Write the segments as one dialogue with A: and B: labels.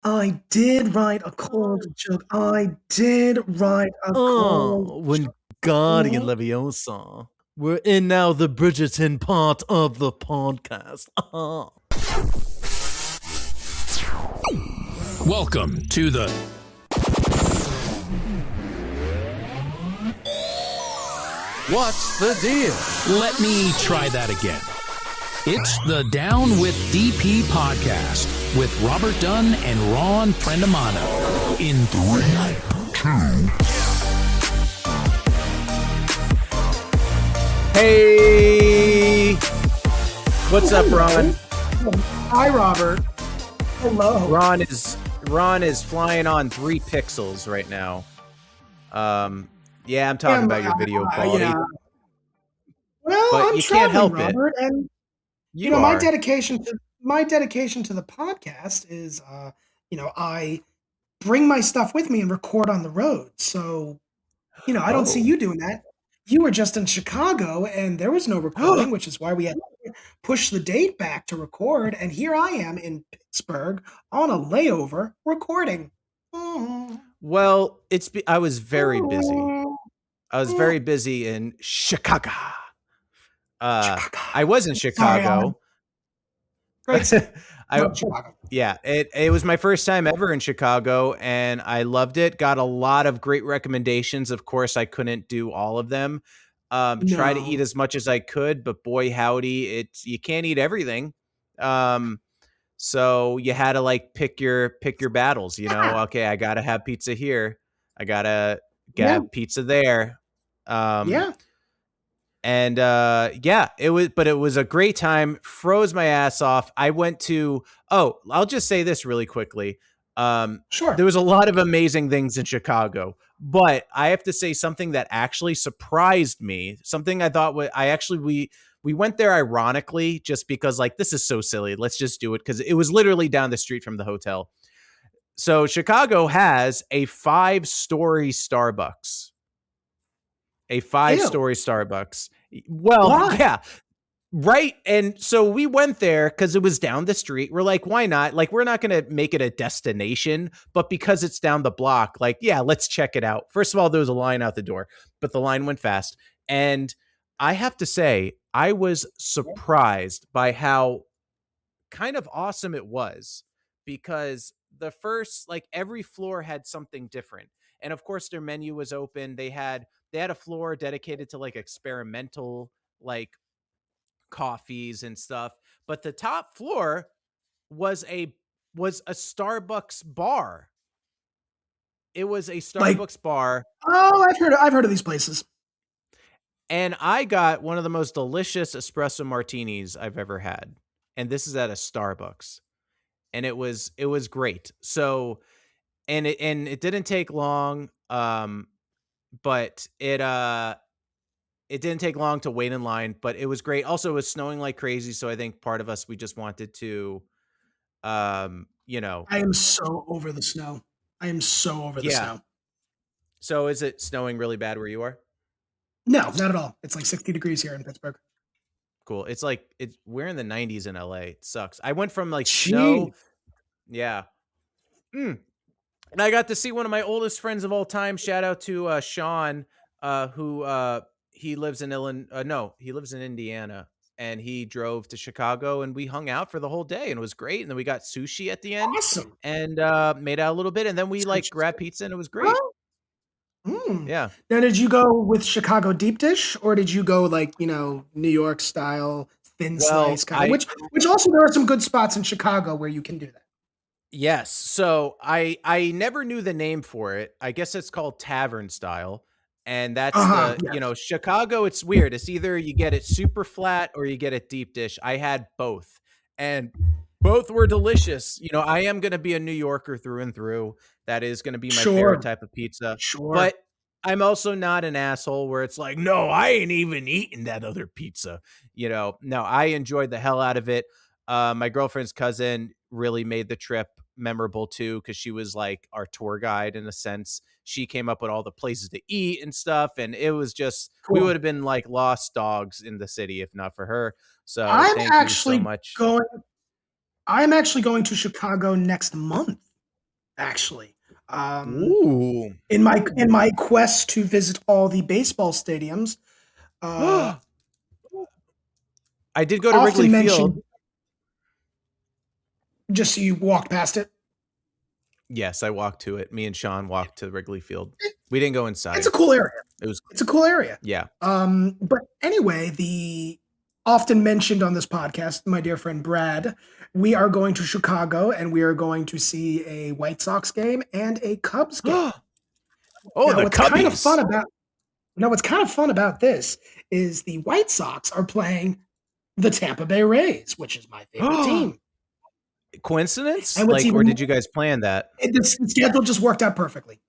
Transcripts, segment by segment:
A: I did write a cold joke. I did write a cold
B: When
A: joke.
B: Guardian Leviosa. We're in now the Bridgerton part of the podcast.
C: Welcome to the
B: What's the deal?
C: Let me try that again. It's the Down with DP podcast with Robert Dunn and Ron Prendamano in 3, 2.
B: Hey! What's up, Ron?
A: Hi, Robert. Hello.
B: Ron is flying on 3 pixels right now. Yeah, I'm talking about your video quality.
A: Yeah. Well,
B: but
A: I'm
B: you can't help
A: Robert,
B: it.
A: And
B: You know,
A: my dedication to the podcast is, I bring my stuff with me and record on the road. So, I don't see you doing that. You were just in Chicago and there was no recording, which is why we had to push the date back to record. And here I am in Pittsburgh on a layover recording.
B: Well, I was very busy. I was very busy in Chicago. I was in Chicago. Yeah, it was my first time ever in Chicago, and I loved it. Got a lot of great recommendations. Of course, I couldn't do all of them. Try to eat as much as I could, but boy howdy, you can't eat everything. So you had to like pick your battles. Okay, I gotta have pizza here. I gotta get pizza there. And it was a great time. Froze my ass off. I went to I'll just say this really quickly.
A: Sure.
B: There was a lot of amazing things in Chicago, but I have to say something that actually surprised me. Something I thought we went there ironically just because like this is so silly. Let's just do it because it was literally down the street from the hotel. So Chicago has a 5-story Starbucks. A 5-story Starbucks. Well,
A: Why?
B: Yeah, right. And so we went there because it was down the street. We're like, why not? Like, we're not going to make it a destination, but because it's down the block, like, yeah, let's check it out. First of all, there was a line out the door, but the line went fast. And I have to say, I was surprised by how kind of awesome it was because the first, like every floor had something different. And of course their menu was open. They had a floor dedicated to like experimental like coffees and stuff. But the top floor was a Starbucks bar. It was a Starbucks bar.
A: Oh, I've heard of these places.
B: And I got one of the most delicious espresso martinis I've ever had. And this is at a Starbucks. And it was great. So and it didn't take long. But it didn't take long to wait in line, but it was great. Also, it was snowing like crazy, so I think part of us we just wanted to
A: I am so over the snow. I am so over the snow.
B: So is it snowing really bad where you are?
A: No, not at all. It's like 60 degrees here in Pittsburgh.
B: Cool. It's like we're in the 90s in LA. It sucks. I went from like snow. Yeah. And I got to see one of my oldest friends of all time. Shout out to Sean, who he lives in he lives in Indiana, and he drove to Chicago, and we hung out for the whole day, and it was great. And then we got sushi at the end,
A: awesome,
B: and made out a little bit, and then we like grabbed pizza, and it was great. Yeah.
A: Now, did you go with Chicago deep dish, or did you go like New York style thin slice kind of? Which also there are some good spots in Chicago where you can do that.
B: Yes. So I never knew the name for it. I guess it's called tavern style. And that's Chicago, it's weird. It's either you get it super flat or you get it deep dish. I had both, and both were delicious. I am going to be a New Yorker through and through. That is going to be my favorite type of pizza.
A: Sure.
B: But I'm also not an asshole where it's like, no, I ain't even eating that other pizza. No, I enjoyed the hell out of it. My girlfriend's cousin really made the trip memorable too, because she was like our tour guide in a sense. She came up with all the places to eat and stuff, and it was just we would have been like lost dogs in the city if not for her. So thank you so much.
A: I'm actually going to Chicago next month. actually.
B: Ooh.
A: In my quest to visit all the baseball stadiums, uh,
B: I did go to Wrigley
A: often
B: Field.
A: mentioned. Just so you walked past it.
B: Yes, I walked to it. Me and Sean walked to Wrigley Field. We didn't go
A: It's a
B: inside.
A: cool area.
B: It was
A: It's a cool area.
B: yeah.
A: But anyway, the often mentioned on this podcast, my dear friend Brad, we are going to Chicago and we are going to see a White Sox game and a Cubs game.
B: Oh,
A: Now,
B: the Cubbies.
A: what's kind of fun about this is the White Sox are playing the Tampa Bay Rays, which is my favorite team.
B: Coincidence?
A: And what's
B: Like, or
A: even
B: did you guys plan that?
A: the schedule just worked out perfectly.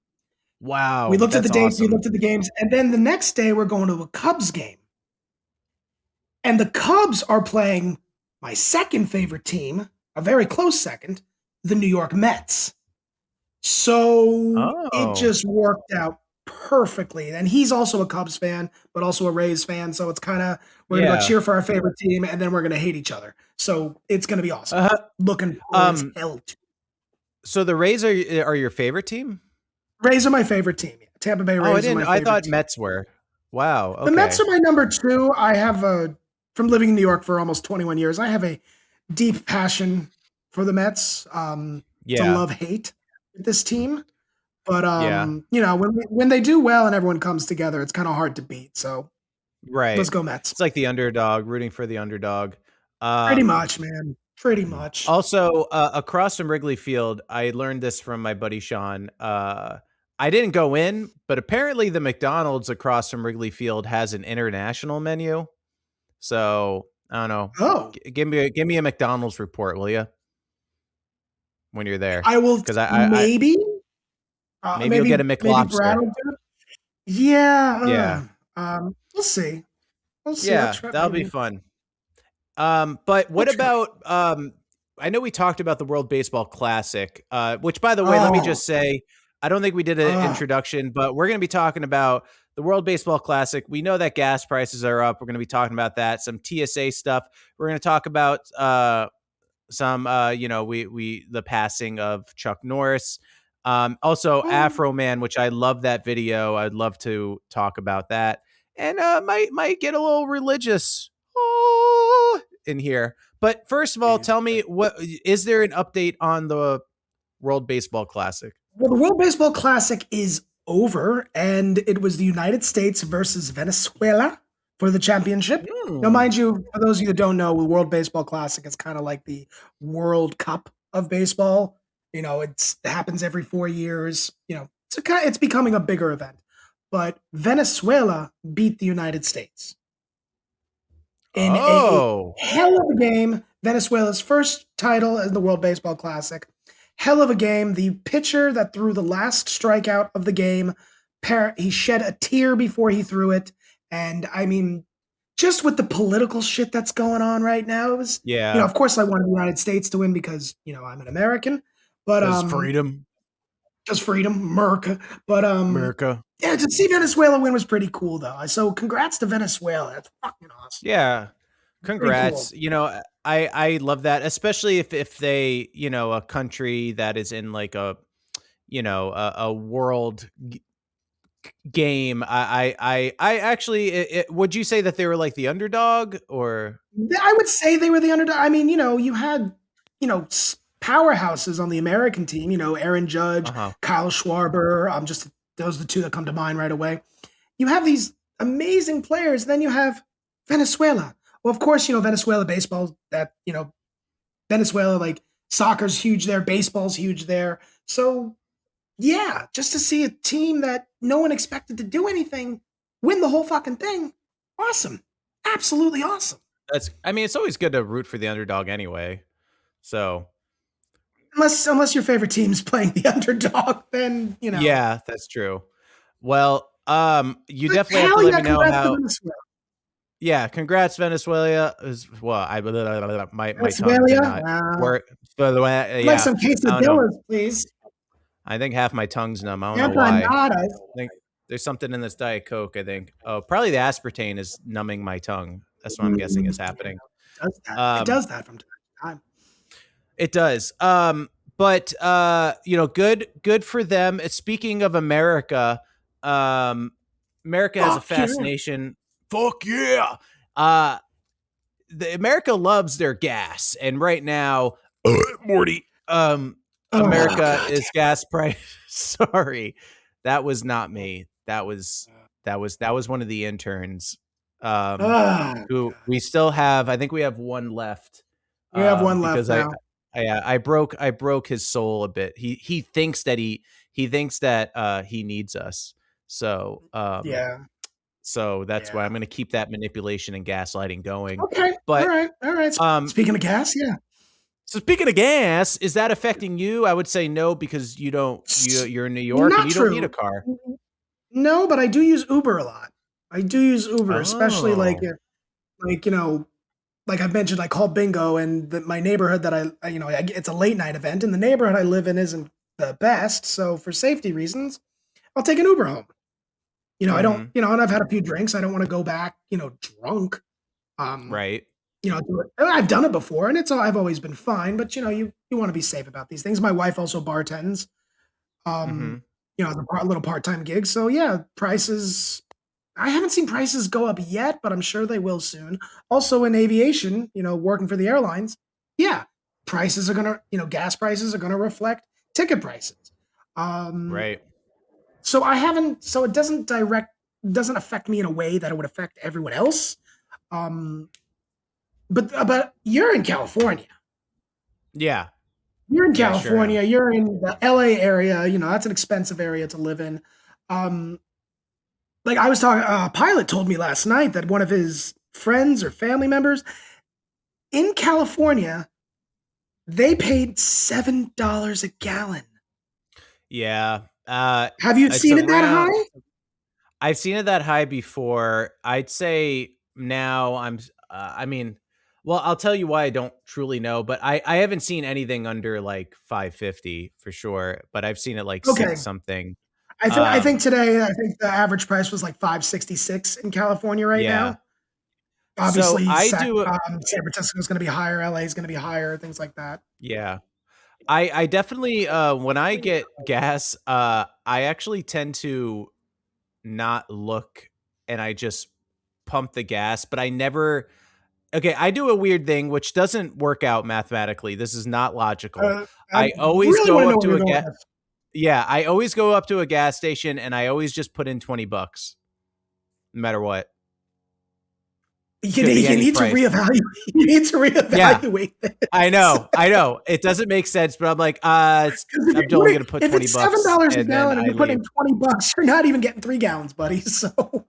A: We
B: Wow,
A: looked at the
B: that's
A: dates, we
B: awesome.
A: looked at the games, and then the next day we're going to a Cubs game. And the Cubs are playing my second favorite team, a very close second, the New York Mets. So it
B: Oh.
A: just worked out perfectly. And he's also a Cubs fan, but also a Rays fan. So it's kind of, we're going to go
B: Yeah.
A: cheer for our favorite team and then we're going to hate each other. So it's going to be awesome. Looking forward as hell to.
B: So the Rays are your favorite team?
A: Rays are my favorite team. Tampa Bay Rays are my favorite
B: I thought
A: team.
B: Mets were. Wow. Okay.
A: The Mets are my number two. I have from living in New York for almost 21 years, I have a deep passion for the Mets. It's a love-hate with this team. But you know, when they do well and everyone comes together, it's kind of hard to beat. So
B: Right.
A: let's go Mets.
B: It's like the underdog, rooting for the underdog.
A: Pretty much, man. Pretty much.
B: Also, across from Wrigley Field, I learned this from my buddy Sean. I didn't go in, but apparently the McDonald's across from Wrigley Field has an international menu. So I don't know.
A: Oh,
B: Give me a McDonald's report, will you? When you're there,
A: I will.
B: because
A: Maybe
B: you'll get a McLobster.
A: Brad will do it. Yeah.
B: Yeah.
A: We'll see. We'll see.
B: Yeah, that'll be fun. But what about I know we talked about the World Baseball Classic, which by the way, let me just say, I don't think we did an introduction, but we're going to be talking about the World Baseball Classic. We know that gas prices are up. We're going to be talking about that, some TSA stuff. We're going to talk about some the passing of Chuck Norris. Also Afro Man, which I love that video. I'd love to talk about that. And might get a little religious in here. But first of all, tell me, what is there an update on the World Baseball Classic?
A: Well, the World Baseball Classic is over, and it was the United States versus Venezuela for the championship. Now, mind you, for those of you that don't know, the World Baseball Classic is kind of like the World Cup of baseball. You know, it happens every 4 years. You know, it's becoming a bigger event. But Venezuela beat the United States in a hell of a game. Venezuela's first title in the World Baseball Classic. Hell of a game. The pitcher that threw the last strikeout of the game, he shed a tear before he threw it. And I mean, just with the political shit that's going on right now, it was, you know, of course I wanted the United States to win because, you know, I'm an American, but
B: freedom.
A: Just freedom, America. But
B: America.
A: Yeah, to see Venezuela win was pretty cool though. So congrats to Venezuela. That's fucking awesome.
B: Yeah. Congrats. Cool. You know, I love that, especially if they, you know, a country that is in like a, you know, a world game. I actually, would you say that they were like the underdog, or?
A: I would say they were the underdog. I mean, you know, you had, you know, powerhouses on the American team, you know, Aaron Judge, Kyle Schwarber. Just those are the two that come to mind right away. You have these amazing players. Then you have Venezuela. Well, of course, you know, Venezuela baseball, that, you know, Venezuela, like soccer's huge there. Baseball's huge there. So yeah, just to see a team that no one expected to do anything win the whole fucking thing. Awesome. Absolutely awesome.
B: I mean, it's always good to root for the underdog anyway. So
A: unless your favorite team's playing the underdog, then, you know.
B: Yeah, that's true. Well, you definitely have to let me know how. Yeah, congrats, Venezuela. Well, my tongue did not work. By the way,
A: like some quesadillas, please.
B: I think half my tongue's numb. I don't know why. I think there's something in this Diet Coke, I think. Oh, probably the aspartame is numbing my tongue. That's what I'm guessing is happening.
A: It does that from time to time.
B: It does. but good for them. Speaking of America, America has a
A: Fuck yeah.
B: fascination. Fuck yeah. Uh, America loves their gas, and right now, Morty,
A: Oh
B: America
A: god.
B: is gas price. Sorry, that was not me. That was one of the interns.
A: Oh
B: Who
A: god.
B: we still have. I think we have one left.
A: We have one left
B: Because I
A: now.
B: I broke his soul a bit. He thinks that he thinks that he needs us. So
A: Yeah.
B: so that's why I'm
A: Yeah.
B: going to keep that manipulation and gaslighting going.
A: Okay. All
B: But
A: right. All right.
B: um
A: Speaking of gas, yeah.
B: so speaking of gas, is that affecting you? I would say no, because you're in New York and
A: Not
B: you don't need a
A: true.
B: car.
A: No, but I do use Uber a lot. I do use Uber, especially
B: Oh.
A: like like I've mentioned, I call bingo, and my neighborhood that it's a late night event, and the neighborhood I live in isn't the best. So for safety reasons, I'll take an Uber home. I don't,
B: Mhm.
A: and I've had a few drinks. I don't want to go back, drunk. Um,
B: Right.
A: do it. And I've done it before, and I've always been fine. But you want to be safe about these things. My wife also bartends. Um,
B: Mhm.
A: as a little part time gig. So yeah, prices. I haven't seen prices go up yet, but I'm sure they will soon. Also in aviation, working for the airlines, yeah, prices are gonna, gas prices are gonna reflect ticket prices. Um,
B: Right.
A: so I haven't, so it doesn't affect me in a way that it would affect everyone else. Um, but you're in California.
B: Yeah.
A: You're in
B: Yeah, sure am.
A: California. You're in the LA area. That's an expensive area to live in. Um, like I was talking, a pilot told me last night that one of his friends or family members in California, they paid $7 a gallon.
B: Yeah.
A: Have you
B: It's
A: seen it that
B: around
A: high?
B: I've seen it that high before. I'd say now well, I'll tell you why I don't truly know, but I haven't seen anything under like 550 for sure, but I've seen it like
A: Okay.
B: 6 something.
A: I think
B: Um,
A: today, I think the average price was like 566 in California right
B: yeah.
A: now.
B: So
A: Obviously,
B: I do
A: San Francisco is going to be higher. LA is going to be higher. Things like that.
B: yeah. I definitely when I get gas, I actually tend to not look, and I just pump the gas, but I never okay, I do a weird thing which doesn't work out mathematically. This is not logical.
A: I
B: I always
A: really want
B: go
A: to know
B: up
A: where
B: to
A: you're
B: a
A: going
B: gas
A: with this.
B: Yeah, I always go up to a gas station and I always just put in 20 bucks no matter what.
A: You
B: Could
A: need,
B: be
A: you
B: any
A: need to
B: price.
A: reevaluate. You need to
B: Yeah,
A: reevaluate
B: I
A: this.
B: know. I know. It doesn't make sense, but I'm like,
A: Because if
B: I'm
A: you're
B: only going to put
A: if
B: 20
A: it's seven
B: bucks
A: dollars a
B: and then
A: gallon and
B: I
A: you're putting
B: leave.
A: in $20, you're not even getting 3 gallons, buddy. So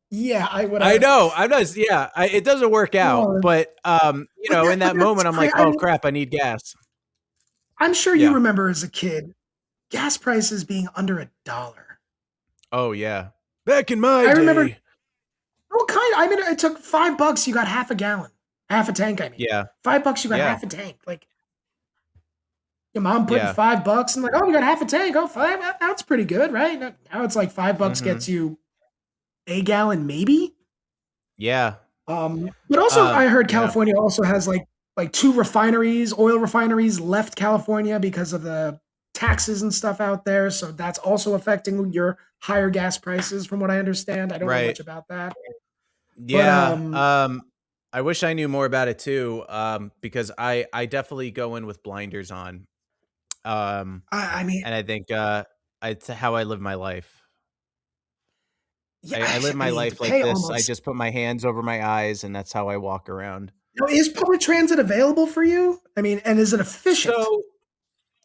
A: yeah, I would.
B: I know. I'm not yeah, it doesn't work out,
A: Oh,
B: but in
A: but
B: that
A: that's
B: moment I'm
A: great.
B: like, "Oh crap, I need gas."
A: I'm sure you
B: Yeah.
A: remember as a kid, gas prices being under $1.
B: Oh yeah. Back in my
A: I remember.
B: day.
A: What kind? I mean, it took $5. You got half a gallon, half a tank. I mean,
B: Yeah.
A: $5. You got
B: Yeah.
A: half a tank. Like your mom putting
B: Yeah.
A: $5 and like, oh, we got half a tank. Oh, five. That's pretty good, right? Now it's like $5
B: Mhm.
A: gets you a gallon, maybe.
B: Yeah.
A: But also I heard
B: Yeah.
A: California also has like two refineries, oil refineries left California because of the taxes and stuff out there. So that's also affecting your higher gas prices, from what I understand. I don't know
B: Right.
A: much about that. But
B: Yeah. I wish I knew more about it too. Because I definitely go in with blinders on. Um,
A: I mean,
B: and I think it's how I live my life.
A: yeah,
B: I live
A: I
B: my
A: mean to
B: life like
A: pay
B: this. I
A: almost.
B: just put my hands over my eyes and that's how I walk around.
A: Now, is public transit available for you? I mean, and is it efficient?
B: So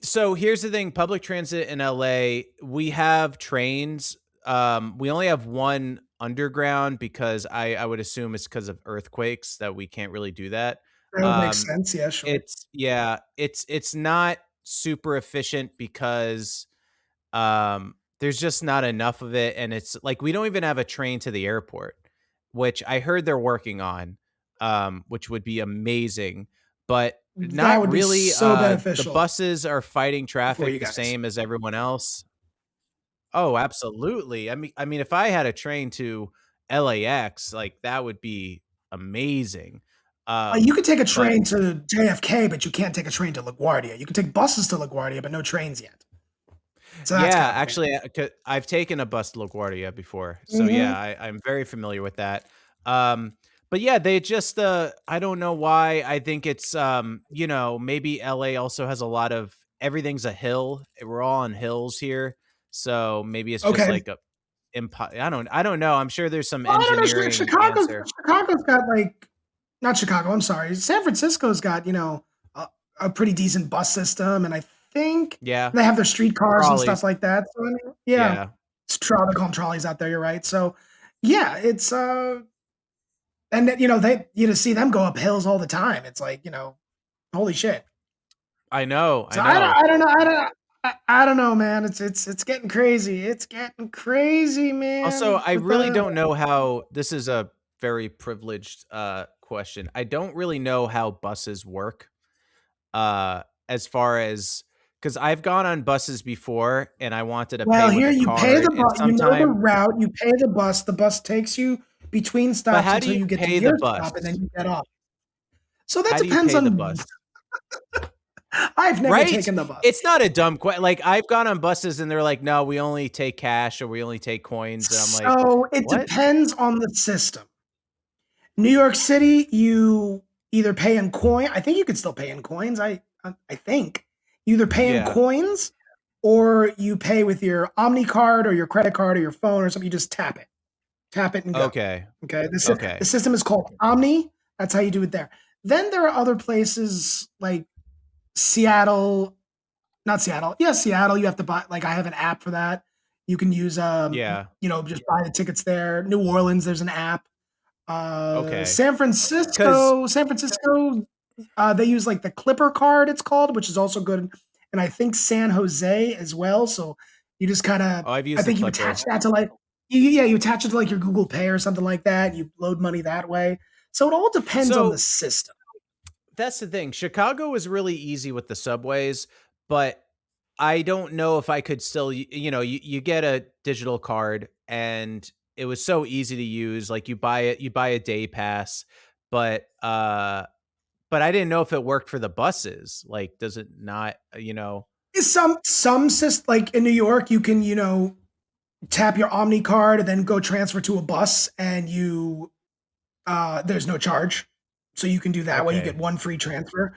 B: So here's the thing, public transit in LA, we have trains. We only have one underground because I would assume it's because of earthquakes that we can't really do that.
A: That would make
B: Um,
A: sense. Yeah, sure.
B: it's not super efficient because there's just not enough of it, and it's like we don't even have a train to the airport, which I heard they're working on, which would be amazing, but
A: That
B: not
A: would be
B: really.
A: so
B: The
A: beneficial
B: buses are fighting
A: for you
B: traffic the
A: guys.
B: same as everyone else. Oh, absolutely. I mean, if I had a train to LAX, like that would be amazing.
A: You could take a
B: But
A: train to JFK, but you can't take a train to LaGuardia. You can take buses to LaGuardia, but no trains yet. So that's
B: yeah,
A: kind of a pain.
B: actually, I've taken a bus to LaGuardia before, so
A: Mm-hmm.
B: yeah, I'm very familiar with that. Um, but yeah, they just I don't know why. I think it's maybe LA also has a lot of everything's a hill. We're all on hills here, so maybe it's just
A: Okay.
B: like a I don't know. I'm sure there's some
A: Well, I don't know.
B: engineering answer.
A: Chicago's got like not Chicago. I'm sorry. San Francisco's got a pretty decent bus system, and I think
B: Yeah,
A: they have their streetcars and stuff
B: trolleys.
A: like that. So I mean, yeah,
B: Yeah,
A: they call them trolleys out there. You're right. So yeah, it's and they see them go up hills all the time. It's like holy shit.
B: I know. I
A: So
B: know.
A: I don't know, man. It's getting crazy. It's getting crazy,
B: Also,
A: man.
B: I
A: With
B: really
A: the
B: don't know how this is a very privileged question. I don't really know how buses work as far as because I've gone on buses before and I wanted to
A: Well,
B: pay with
A: here
B: a
A: you pay the
B: card and
A: bus. You know the
B: sometime
A: route. You pay the bus. The bus takes you between
B: but
A: stops
B: how do
A: until
B: you
A: you get to
B: pay the
A: your
B: bus?
A: stop, and then you get off. So that
B: How do you
A: depends
B: pay the
A: on.
B: bus?
A: I've never
B: Right?
A: taken the bus.
B: It's not a dumb question. Like I've gone on buses and they're like, "No, we only take cash or we only take coins." And I'm like,
A: So it
B: "What?"
A: depends on the system. New York City, you either pay in coin. I think you could still pay in coins. I think you either pay in
B: Yeah.
A: coins or you pay with your Omni card or your credit card or your phone or something. You just tap it and go.
B: Okay.
A: Okay. The
B: Okay.
A: system is called Omni. That's how you do it there. Then there are other places like Seattle, not Seattle. Yeah, Seattle. You have to buy. Like I have an app for that. You can use
B: Yeah.
A: just buy the tickets there. New Orleans, there's an app.
B: Okay.
A: San
B: Cuz
A: Francisco, they use like the Clipper card, it's called, which is also good. And I think San Jose as well. So you just kind of,
B: I've
A: I
B: used the
A: think you
B: Clipper.
A: attach that to you attach it to like your Google Pay or something like that. You load money that way. So it all depends on the
B: So
A: system.
B: that's the thing. Chicago is really easy with the subways, but I don't know if I could still, you get a digital card and it was so easy to use. Like you buy a day pass, but I didn't know if it worked for the buses. Like, does it not,
A: Some system, like in New York, you can, tap your Omni card and then go transfer to a bus and there's no charge. So you can do that way. You
B: okay.
A: get one free transfer.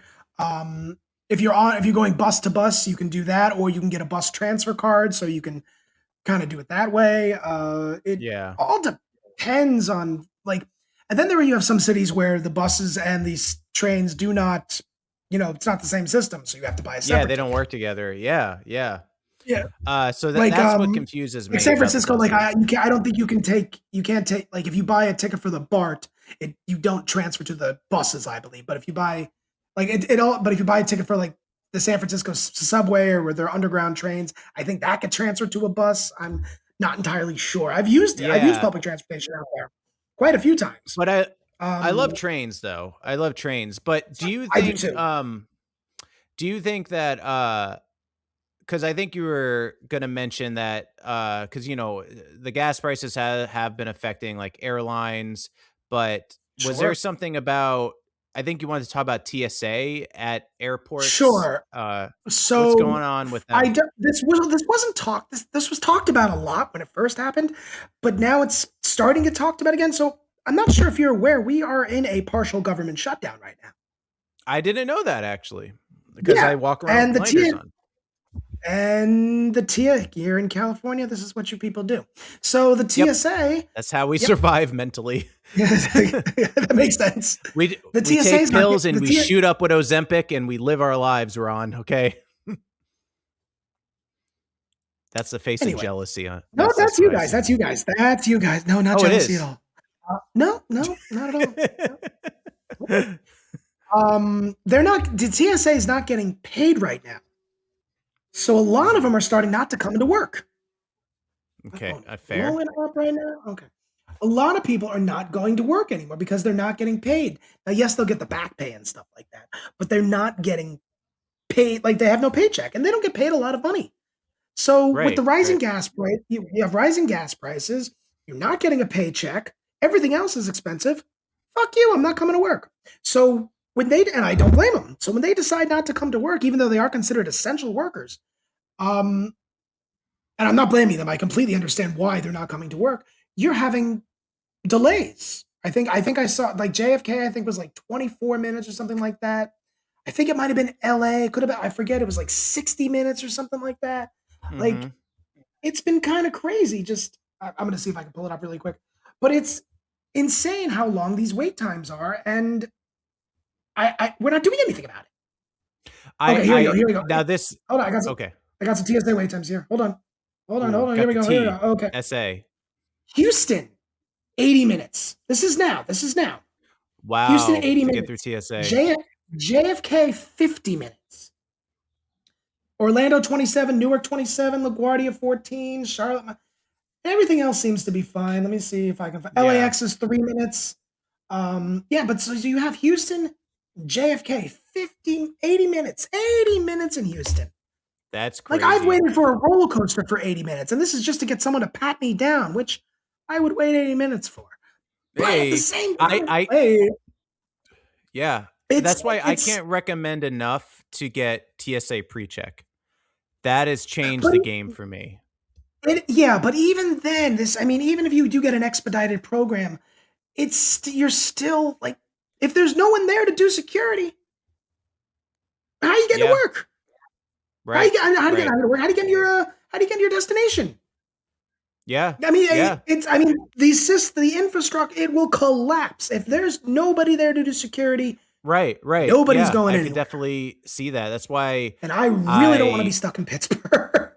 A: If you're going bus to bus, you can do that, or you can get a bus transfer card, so you can kind of do it that way. It
B: Yeah.
A: all depends on and then you have some cities where the buses and these trains do not, it's not the same system, so you have to buy a
B: Yeah.
A: separate
B: They don't
A: ticket.
B: work together. Yeah. Yeah.
A: Yeah,
B: So
A: like
B: that's what confuses
A: like
B: me
A: San
B: about the
A: Francisco,
B: buses.
A: I don't think you can't take like if you buy a ticket for the BART, you don't transfer to the buses, I believe. But if you buy but if you buy a ticket for like the San Francisco subway or where their underground trains, I think that could transfer to a bus. I'm not entirely sure. I've used it. I've used
B: Yeah.
A: public transportation out there quite a few times.
B: But I
A: Um,
B: love trains though. I love trains. But
A: I do too.
B: do you think that because I think you were going to mention that because the gas prices have been affecting like airlines, but was there
A: Sure.
B: something about? I think you wanted to talk about TSA at airports.
A: Sure.
B: What's
A: So
B: going on with
A: I
B: them?
A: don't, this wasn't talked. This was talked about a lot when it first happened, but now it's starting to get talked about again. So I'm not sure if you're aware, we are in a partial government shutdown right now.
B: I didn't know that actually because I
A: Yeah,
B: walk around with
A: and the
B: blinders
A: T
B: on.
A: and the T here in California, this is what you people do. So the
B: Yep,
A: TSA,
B: that's how we
A: yep,
B: survive mentally.
A: that makes sense. The
B: We
A: TSA
B: take
A: is not
B: pills and
A: the
B: we
A: T.
B: shoot up with Ozempic and we live our lives, Ron. Okay. That's the face of
A: Anyway,
B: jealousy.
A: no,
B: That's
A: that's
B: what
A: you
B: I
A: guys.
B: see.
A: That's you guys. That's you guys. No, not
B: Oh, it
A: jealousy at
B: is.
A: all. No, no, not at all. No. They're not. The TSA is not getting paid right now, so a lot of them are starting not to come into work. My
B: Okay,
A: phone is
B: fair.
A: blowing up right now. Okay, a lot of people are not going to work anymore because they're not getting paid. Now, yes, they'll get the back pay and stuff like that, but they're not getting paid. Like they have no paycheck, and they don't get paid a lot of money. So with the
B: Right,
A: rising
B: right.
A: gas price, you have rising gas prices. You're not getting a paycheck. Everything else is expensive. fuck you, I'm not coming to work. So and I don't blame them. So when they decide not to come to work, even though they are considered essential workers, and I'm not blaming them, I completely understand why they're not coming to work. You're having delays. I think I saw like JFK, I think was like 24 minutes or something like that. I think it might have been LA. Could have been, I forget, it was like 60 minutes or something like that. Like,
B: Mm-hmm.
A: it's been kind of crazy. I'm going to see if I can pull it up really quick. But it's insane how long these wait times are. And we're not doing anything about it. Okay, here we go. Here we go.
B: Now this,
A: Hold on.
B: okay.
A: I got some TSA wait times here. Hold on.
B: Ooh,
A: Hold on. Here
B: got
A: we
B: the
A: go. Here we
B: T,
A: go. Okay.
B: SA.
A: Houston, 80 minutes. This is now. Houston,
B: Wow,
A: 80
B: to get through
A: minutes.
B: TSA.
A: JFK, 50 minutes. Orlando, 27. Newark, 27. LaGuardia, 14. Charlotte. Everything else seems to be fine. Let me see if I can find.
B: Yeah.
A: LAX is 3 minutes. Yeah, but so you have Houston, JFK, 80 minutes. 80 minutes in Houston.
B: That's crazy.
A: Like, I've waited for a roller coaster for 80 minutes, and this is just to get someone to pat me down, which I would wait 80 minutes for. But at the same time,
B: yeah. That's why I can't recommend enough to get TSA pre-check. That has changed the game for me.
A: Yeah, but even then, even if you do get an expedited program, you're still like, if there's no one there to do security, how are you getting to work?
B: Right.
A: How do you get out of work? How do you get to your destination?
B: Yeah.
A: The infrastructure, it will collapse if there's nobody there to do security.
B: Right.
A: Nobody's going
B: I
A: anywhere.
B: could definitely see that. That's why.
A: And I really don't want to be stuck in Pittsburgh.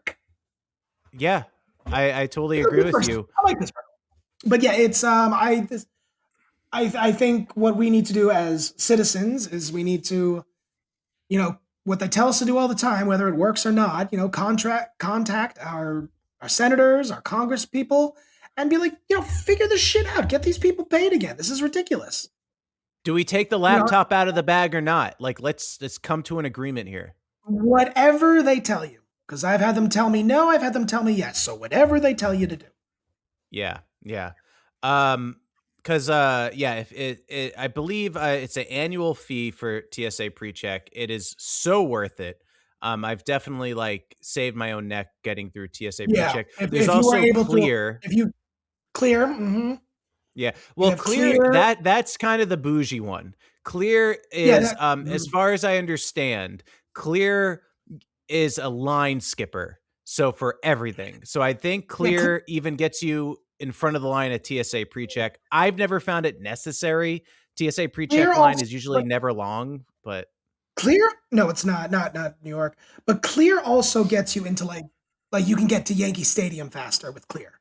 B: Yeah, I totally agree with you.
A: I like Pittsburgh, but yeah, it's I think what we need to do as citizens is we need to, what they tell us to do all the time, whether it works or not, contact our senators, our Congress people, and be like, figure this shit out. Get these people paid again. This is ridiculous.
B: Do we take the laptop out of the bag or not? Like, let's come to an agreement here.
A: Whatever they tell you, because I've had them tell me no, I've had them tell me yes. So whatever they tell you to do.
B: Yeah. Because I believe it's an annual fee for TSA pre-check. It is so worth it. I've definitely saved my own neck getting through TSA pre-check. There's also Clear.
A: Clear. Mm-hmm.
B: Yeah. Well, Clear. That's kind of the bougie one. Clear is, as far as I understand, Clear is a line skipper. So for everything. So I think Clear even gets you in front of the line at TSA pre-check. I've never found it necessary. TSA pre-check line is usually never long, but
A: Clear? No, it's not New York. But Clear also gets you into like you can get to Yankee Stadium faster with Clear.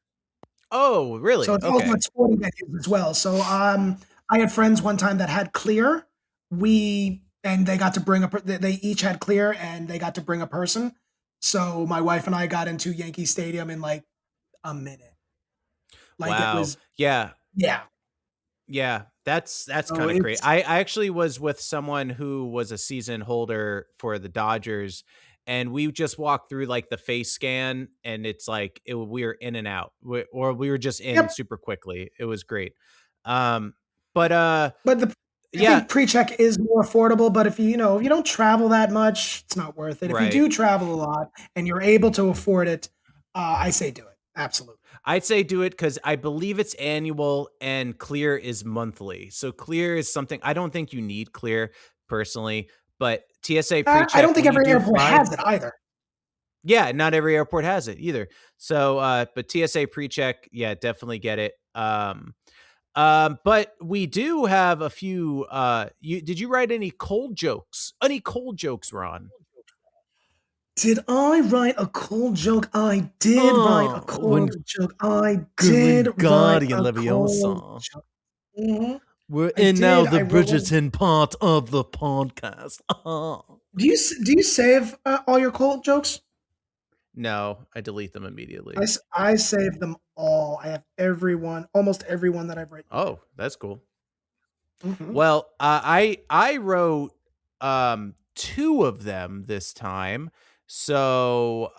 B: Oh, really?
A: So it's also at sporting venues as well. So I had friends one time that had Clear. They got to they each had Clear and they got to bring a person. So my wife and I got into Yankee Stadium in like a minute.
B: Wow.
A: It was,
B: yeah. That's kind of great. I actually was with someone who was a season holder for the Dodgers, and we just walked through the face scan, and it's we were in and out, or we were just in super quickly. It was great. I think
A: pre-check is more affordable, but if you don't travel that much, it's not worth it. If you do travel a lot and you're able to afford it, I say do it. Absolutely.
B: I'd say do it because I believe it's annual and Clear is monthly. So Clear is something I don't think you need Clear personally, but TSA pre-check.
A: I don't think every airport has it either.
B: Yeah, not every airport has it either. So, but TSA pre-check, yeah, definitely get it. But we do have a few. Did you write any cold jokes? Any cold jokes, Ron?
A: Did I write a cold joke? I did write a cold joke. I did write a cold joke. Mm-hmm.
B: We're in now the Bridgerton part of the podcast.
A: Do you save all your cold jokes?
B: No, I delete them immediately.
A: I save them all. I have almost everyone that I've written.
B: Oh, that's cool.
A: Mm-hmm.
B: Well, I wrote 2 of them this time. So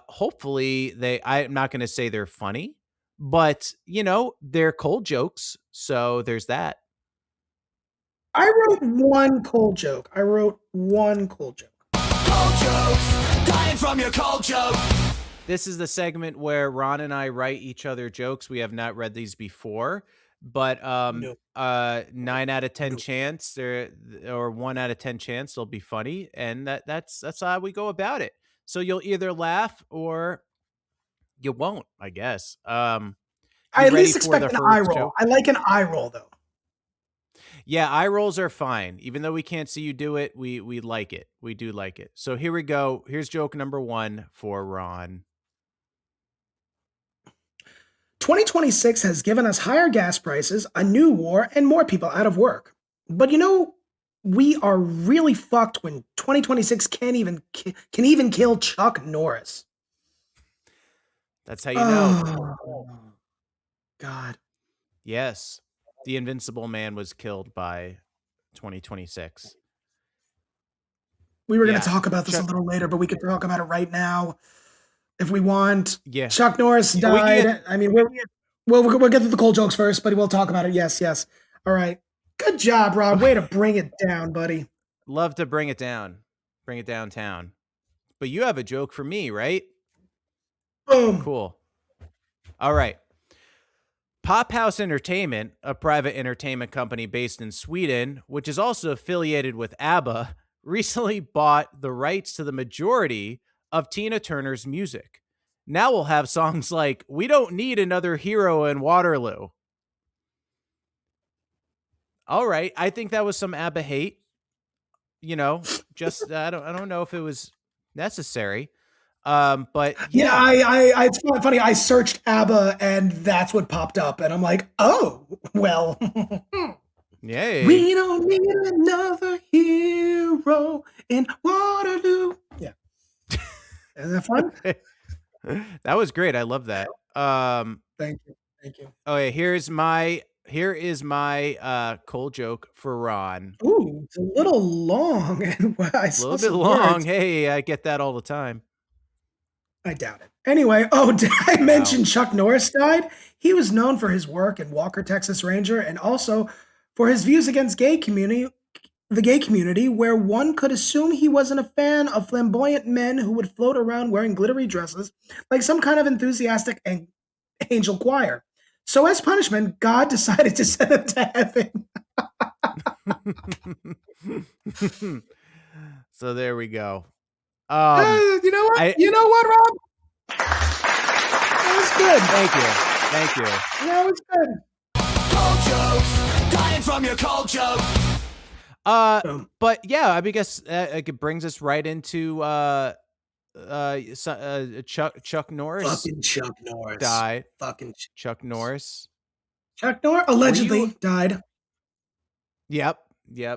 B: hopefully I'm not going to say they're funny, but they're cold jokes. So there's that.
A: I wrote one cold joke. I wrote one cold joke.
D: Cold jokes, dying from your cold joke.
B: This is the segment where Ron and I write each other jokes. We have not read these before, but
A: No.
B: 9 out of 10
A: No.
B: chance or 1 out of 10 chance they'll be funny, and that's how we go about it. So you'll either laugh or you won't, I guess.
A: I
B: You
A: at
B: ready
A: least
B: for
A: expect
B: the
A: an eye
B: first
A: roll.
B: joke?
A: I like an eye roll though.
B: Yeah, eye rolls are fine. Even though we can't see you do it, we like it. We do like it. So here we go. Here's joke number 1 for Ron.
A: 2026 has given us higher gas prices, a new war, and more people out of work. But we are really fucked when 2026 can even kill Chuck Norris.
B: That's how you know.
A: Oh, God.
B: Yes. The Invincible Man was killed by 2026.
A: We were going
B: Yeah.
A: to talk about this a little later, but we could talk about it right now if we want.
B: Yeah.
A: Chuck Norris
B: Yeah, we
A: died.
B: can-
A: I mean, we'll get to the cold jokes first, but we'll talk about it. Yes. All right. Good job, Rob. Way to bring it down, buddy.
B: Love to bring it down. Bring it downtown. But you have a joke for me, right?
A: Boom.
B: Cool. All right. Pop House Entertainment, a private entertainment company based in Sweden, which is also affiliated with ABBA, recently bought the rights to the majority of Tina Turner's music. Now we'll have songs like "We Don't Need Another Hero in Waterloo." All right, I think that was some ABBA hate. Just I don't know if it was necessary. But yeah,
A: I it's funny. I searched ABBA and that's what popped up, and I'm like, oh, well.
B: Yay.
A: We don't need another hero in Waterloo. Yeah. Isn't that fun?
B: That was great. I love that.
A: Thank you.
B: Okay, here is my cold joke for Ron.
A: Ooh, it's a little long, and I
B: A
A: saw
B: little bit
A: some
B: long.
A: words.
B: Hey, I get that all the time.
A: I doubt it. Anyway, did I mention Chuck Norris died? He was known for his work in Walker, Texas Ranger, and also for his views against the gay community, where one could assume he wasn't a fan of flamboyant men who would float around wearing glittery dresses like some kind of enthusiastic angel choir. So as punishment, God decided to send him to heaven.
B: So there we go.
A: You know what? You know what, Rob? That was good.
B: Thank you.
A: That was good.
D: Cold jokes, dying from your cold joke.
B: But yeah, I guess it brings us right into Chuck Norris.
A: Fucking Chuck Norris
B: died.
A: Fucking
B: Chuck Norris.
A: Chuck Norris allegedly died.
B: Yep.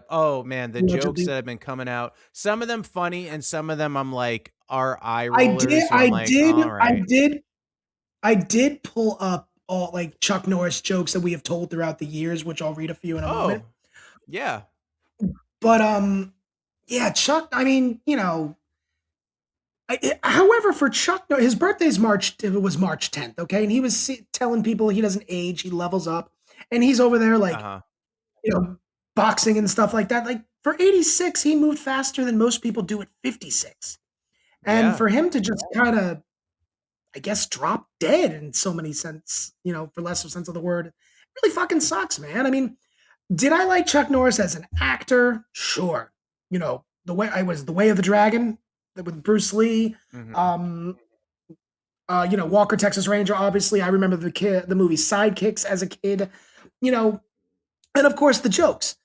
B: Oh man, the
A: Allegedly.
B: jokes that have been coming out. Some of them funny, and some of them I'm like are eye rollers.
A: I did pull up all like Chuck Norris jokes that we have told throughout the years, which I'll read a few in a moment.
B: Yeah.
A: But yeah, Chuck. I mean, however, for Chuck, his birthday's March 10th. Okay, and he was telling people he doesn't age, he levels up, and he's over there like, boxing and stuff like that. Like for 86, he moved faster than most people do at 56, and for him to just kind of, I guess, drop dead in so many sense, for less of sense of the word, really fucking sucks, man. I mean, did I like Chuck Norris as an actor? Sure. The Way of the Dragon with Bruce Lee.
B: Mm-hmm.
A: Walker, Texas Ranger. Obviously, I remember the movie Sidekicks as a kid. And of course the jokes.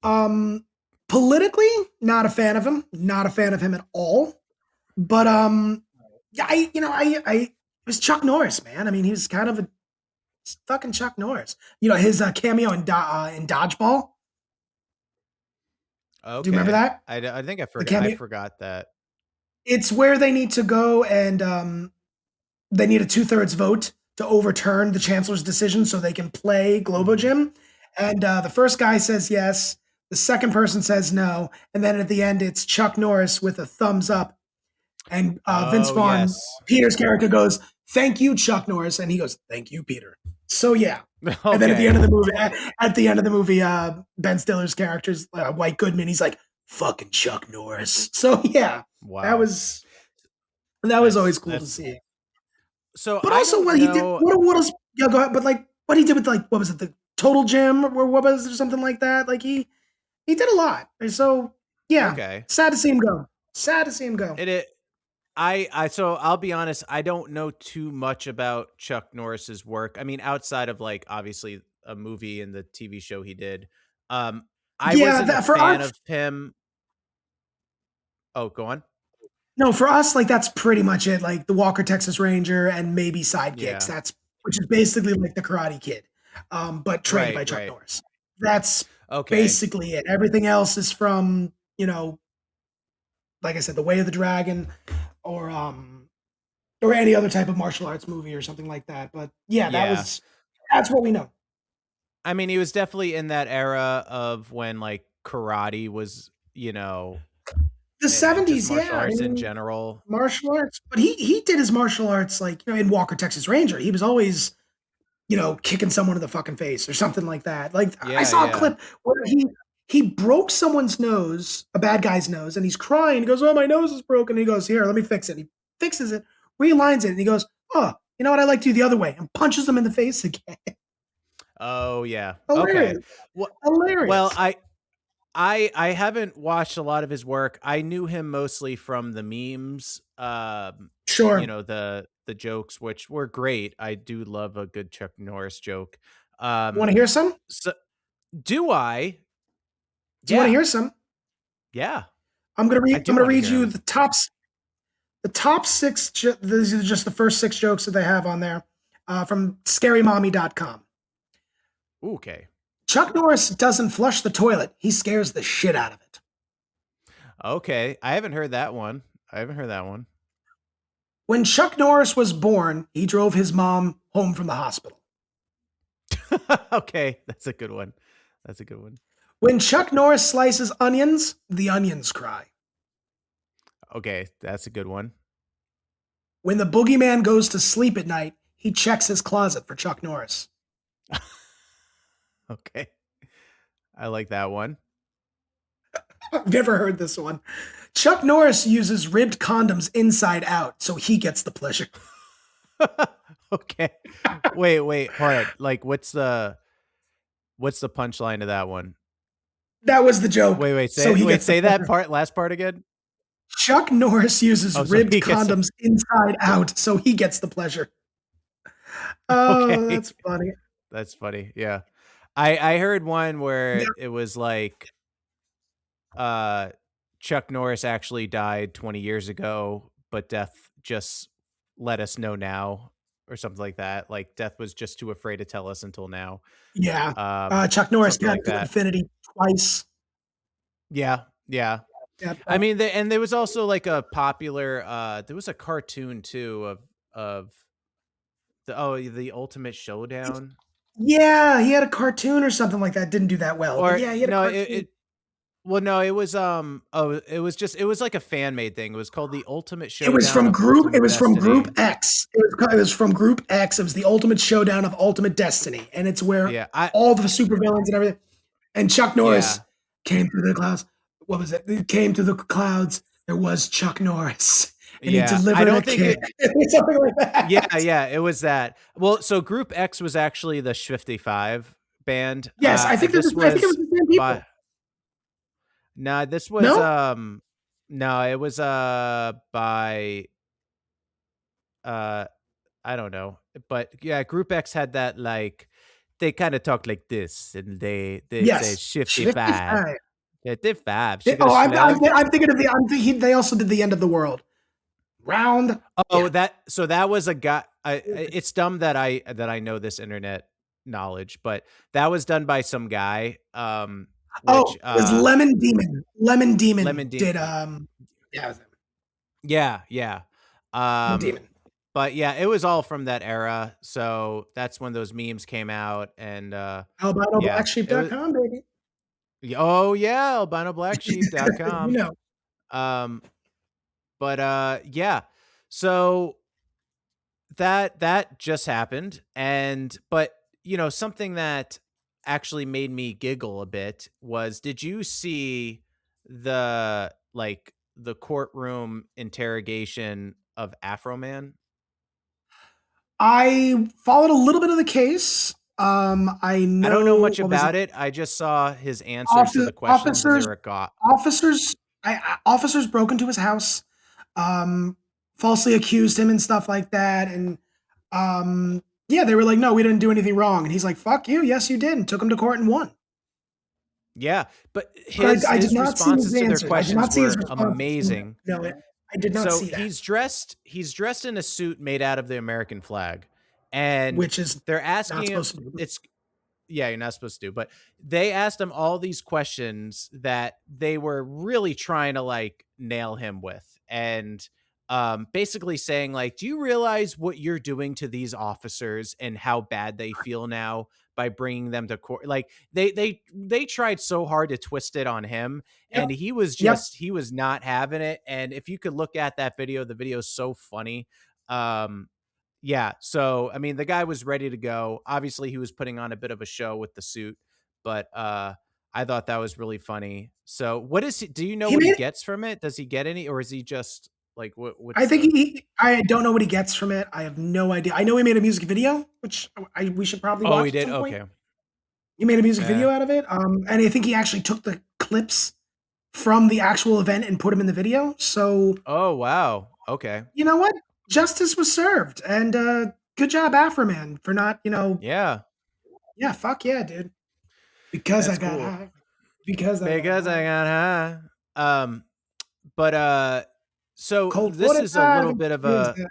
A: Politically, not a fan of him. Not a fan of him at all. But it was Chuck Norris, man. I mean, he was kind of a fucking Chuck Norris. His cameo in Dodgeball.
B: Okay.
A: Do you remember that?
B: I think I forgot. I forgot that.
A: It's where they need to go and they need a 2/3 vote to overturn the chancellor's decision so they can play Globo Gym. And the first guy says yes. The second person says no. And then at the end, it's Chuck Norris with a thumbs up. And Vince Vaughn, Peter's character, goes, "Thank you, Chuck Norris." And he goes, "Thank you, Peter." So yeah. And then at the
B: Okay.
A: end of the movie, at the end of the movie, Ben Stiller's character's White Goodman. He's like, "Fucking Chuck Norris." So yeah, that
B: Wow.
A: was that was
B: That's
A: always cool to
B: that's
A: see.
B: so
A: But
B: I
A: also,
B: don't
A: what he did,
B: know.
A: what else? Yeah, go ahead. But like, what he did with like, what was it, the Total Gym, or what was it, or something like that? Like he did a lot. And so yeah,
B: Okay.
A: sad to see him go. Sad to see him go.
B: It so I'll be honest, I don't know too much about Chuck Norris's work. I mean, outside of like obviously a movie and the TV show he did. Um, I
A: Yeah,
B: wasn't a
A: for
B: fan
A: us,
B: of him. Oh, go on.
A: no, for us, like that's pretty much it. Like the Walker Texas Ranger and maybe Sidekicks.
B: Yeah.
A: That's which is basically like the Karate Kid, but trained by
B: Right,
A: Chuck
B: right.
A: Norris. That's
B: Okay.
A: basically it. Everything else is from like I said, The Way of the Dragon, or or any other type of martial arts movie or something like that. But yeah,
B: Yeah.
A: that's what we know.
B: I mean, he was definitely in that era of when like karate was,
A: The
B: and just
A: 70s,
B: martial
A: yeah. I
B: arts in
A: mean,
B: general.
A: martial arts. But he did his martial arts like, in Walker, Texas Ranger. He was always, kicking someone in the fucking face or something like that. Like I
B: Yeah,
A: saw a
B: yeah.
A: clip where he broke someone's nose, a bad guy's nose, and he's crying. He goes, "Oh, my nose is broken." And he goes, "Here, let me fix it." And he fixes it, realigns it, and he goes, "Oh, you know what? I like to do the other way," and punches him in the face again.
B: Oh, yeah. Okay.
A: Hilarious.
B: Well, well,
A: Hilarious.
B: I haven't watched a lot of his work. I knew him mostly from the memes,
A: Sure.
B: the jokes, which were great. I do love a good Chuck Norris joke.
A: You want to hear some?
B: So do I?
A: Do you want to
B: Yeah,
A: hear some?
B: yeah. I
A: I'm
B: do
A: gonna
B: want to
A: read
B: hear
A: you
B: him.
A: the top six. These are just the first six jokes that they have on there, from ScaryMommy.com.
B: Okay.
A: Chuck Norris doesn't flush the toilet. He scares the shit out of it.
B: Okay. I haven't heard that one. I haven't heard that one.
A: When Chuck Norris was born, he drove his mom home from the hospital.
B: Okay, that's a good one. That's a good one.
A: When Chuck Norris slices onions, the onions cry.
B: Okay, that's a good one.
A: When the boogeyman goes to sleep at night, he checks his closet for Chuck Norris.
B: Okay. I like that one.
A: I've never heard this one. Chuck Norris uses ribbed condoms inside out, so he gets the pleasure.
B: Okay. Wait, hold on. Like what's the punchline of that one?
A: That was the joke.
B: Wait,
A: So he gets the
B: say that
A: pleasure.
B: part, last part again.
A: Chuck Norris uses
B: Oh, so
A: ribbed
B: he gets
A: condoms inside out, so he gets the pleasure. Oh,
B: okay.
A: that's funny.
B: That's funny. Yeah. I heard one
A: Yeah,
B: where it was like uh Chuck Norris actually died 20 years ago, but death just let us know now or something like that. Like death was just too afraid to tell us until now.
A: yeah. Chuck Norris
B: Something
A: got
B: like
A: to
B: that.
A: infinity twice.
B: Yeah. Yeah.
A: Yeah,
B: I mean, and there was also like a popular there was a cartoon too of the Ultimate Showdown.
A: yeah, he had a cartoon or something like that. Didn't do that well, but
B: Or
A: yeah, he had a
B: no,
A: cartoon.
B: well, no, it was it was like a fan made thing. It was called the Ultimate
A: It was
B: Showdown
A: from
B: of
A: Group. It
B: Ultimate
A: was from Group
B: Destiny.
A: X. It was from Group X. It was the ultimate showdown of Ultimate Destiny, and it's where
B: Yeah,
A: all the supervillains and everything. And Chuck Norris
B: yeah,
A: came through the clouds. What was it? He came through the clouds. There was Chuck Norris, and he
B: yeah. I
A: delivered a
B: don't think
A: kick.
B: it.
A: Something like
B: Yeah,
A: that.
B: yeah, it was that. Well, so Group X was actually the 55 band.
A: Yes, I think
B: This
A: I think it was
B: was
A: the same
B: by
A: people.
B: no, this was
A: No,
B: no, it was by uh I don't know. But yeah, Group X had that like they kind of talked like this and they say
A: yes,
B: 55.
A: 55.
B: 55. She gonna
A: Oh,
B: slug.
A: I'm thinking of the. They also did the end of the world round.
B: Oh,
A: Yeah.
B: that was a guy. It's dumb that I know this internet knowledge, but that was done by some guy.
A: Oh,
B: Which
A: it was Lemon Demon. Lemon
B: Lemon
A: Demon
B: D.
A: did yeah, it was
B: Yeah, yeah.
A: Lemon
B: Um,
A: Demon.
B: but yeah, it was all from that era. So that's when those memes came out, and yeah, it was.
A: AlbinoBlackSheep.com, baby.
B: Oh yeah,
A: You
B: albinoblacksheep.com.
A: know.
B: Um, but yeah. So that just happened, and but something that actually made me giggle a bit was, did you see the courtroom interrogation of Afro Man?
A: I followed a little bit of the case. I
B: I don't know
A: know
B: much
A: what was it?
B: about it. I just saw his answers to the questions and they
A: Officers,
B: were got.
A: officers, officers broke into his house, um, falsely accused him and stuff like that, and yeah, they were like, "No, we didn't do anything wrong," and he's like, "Fuck you, yes, you did," and took him to court and won.
B: Yeah, but
A: But
B: his
A: I did
B: his
A: not see his
B: responses to their
A: answers. I did not
B: questions
A: see his
B: were
A: responses.
B: amazing.
A: No, I did not
B: So
A: see that,
B: he's dressed in a suit made out of the American flag, and
A: which is
B: they're
A: not
B: asking him.
A: supposed to be.
B: It's Yeah, you're not supposed to, but they asked him all these questions that they were really trying to like nail him with, and basically saying like, do you realize what you're doing to these officers and how bad they feel now by bringing them to court? Like they tried so hard to twist it on him,
A: Yep,
B: and he was
A: yep.
B: just he was not having it. And if you could look at that video, the video is so funny. um yeah, so I mean, the guy was ready to go. Obviously, he was putting on a bit of a show with the suit, but I thought that was really funny. So, what is he? Do you know
A: He
B: what he
A: made.
B: gets from it? Does he get any, or is he just like
A: I
B: what's
A: think
B: the?
A: I don't know what he gets from it. I have no idea. I know he made a music video, which we should probably
B: Oh, he
A: watch at
B: did.
A: some point.
B: Okay.
A: He made a music
B: Yeah.
A: video out of it, and I think he actually took the clips from the actual event and put them in the video. So
B: Oh, wow. Okay.
A: you know what? Justice was served, and good job, Afroman, for not,
B: Yeah,
A: yeah, fuck yeah, dude. Because I
B: that's
A: got
B: cool.
A: high. Because I got
B: Because I
A: high.
B: got high. But so
A: Cold
B: this is a little
A: 45.
B: bit of
A: Is
B: a.
A: that,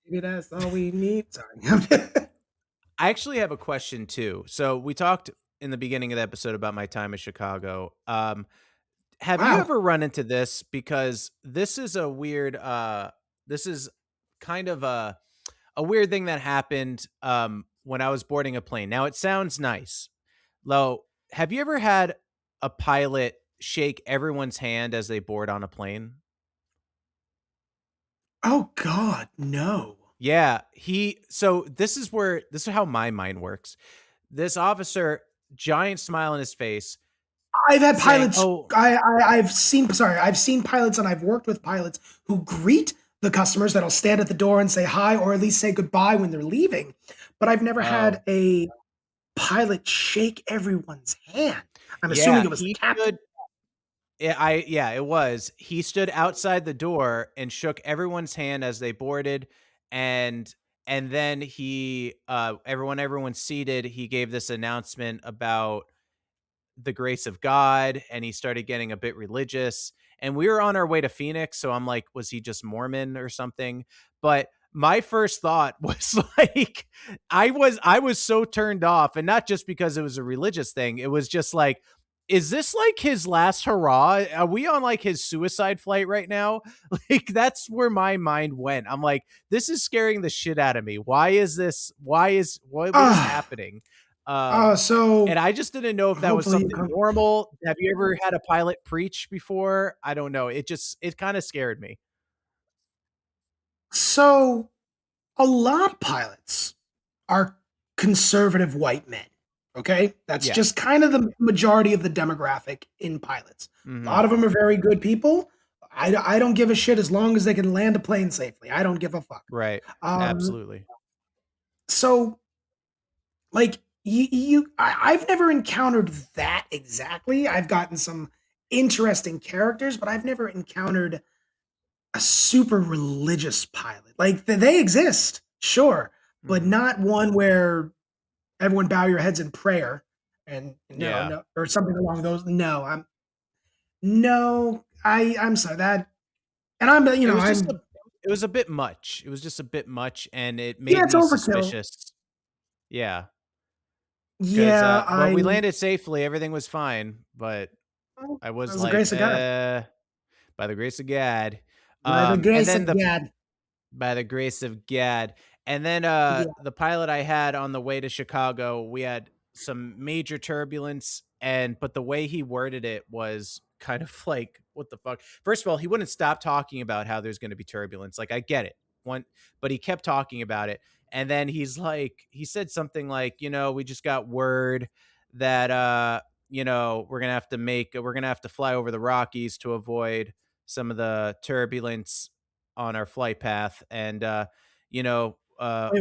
A: maybe that's all we need. Sorry.
B: I actually have a question too. So we talked in the beginning of the episode about my time in Chicago. Have you
A: Wow.
B: ever run into this? Because this is a weird this is kind of a weird thing that happened when I was boarding a plane. Now it sounds nice. Lo, have you ever had a pilot shake everyone's hand as they board on a plane?
A: Oh God, no.
B: Yeah, so this is how my mind works. This officer, giant smile on his face,
A: I've had
B: saying,
A: pilots.
B: "Oh,
A: I've seen. Sorry, I've seen pilots, and I've worked with pilots who greet the customers that'll stand at the door and say hi, or at least say goodbye when they're leaving. But I've never
B: oh,
A: had a pilot shake everyone's hand. I'm assuming
B: yeah,
A: it was the
B: he
A: captain.
B: stood." Yeah, it was. He stood outside the door and shook everyone's hand as they boarded, and then he everyone's seated, he gave this announcement about the grace of God, and he started getting a bit religious. And we were on our way to Phoenix, so I'm like, was he just Mormon or something? But my first thought was like, I was so turned off, and not just because it was a religious thing. It was just like, is this like his last hurrah? Are we on like his suicide flight right now? Like that's where my mind went. I'm like, this is scaring the shit out of me. Why is this? What is
A: Ah,
B: happening? Um,
A: so
B: and I just didn't know if that was
A: hopefully you
B: something
A: come.
B: normal. Have you ever had a pilot preach before? I don't know. It kind of scared me.
A: So a lot of pilots are conservative white men. Okay, that's
B: Yeah.
A: just kind of the majority of the demographic in pilots. A
B: Hmm.
A: lot of them are very good people. I don't give a shit as long as they can land a plane safely. I don't give a fuck.
B: Right.
A: Um,
B: Absolutely.
A: so like I've never encountered that exactly. I've gotten some interesting characters, but I've never encountered a super religious pilot. Like they exist, sure, but
B: Hmm.
A: not one where everyone bow your heads in prayer and no,
B: Yeah.
A: no, or something along those. No, no, I'm sorry that, and
B: It was just
A: I'm
B: it was a bit much. It was just a bit much, and it
A: yeah,
B: made
A: it's
B: me
A: overkill.
B: suspicious. Yeah. Because
A: Yeah,
B: well, we
A: I'm.
B: landed safely. Everything was fine, but
A: Well,
B: I
A: that
B: was
A: was the
B: like,
A: grace of God.
B: by the grace of God.
A: By the
B: And
A: grace
B: then
A: of God.
B: by the grace of God. And then
A: Yeah.
B: the pilot I had on the way to Chicago, we had some major turbulence, and but the way he worded it was kind of like, what the fuck? First of all, he wouldn't stop talking about how there's going to be turbulence. Like I get it. One, but he kept talking about it. And then he's like, he said something like, we just got word that, we're going to have to fly over the Rockies to avoid some of the turbulence on our flight path. And,
A: Wait,
B: we
A: wait,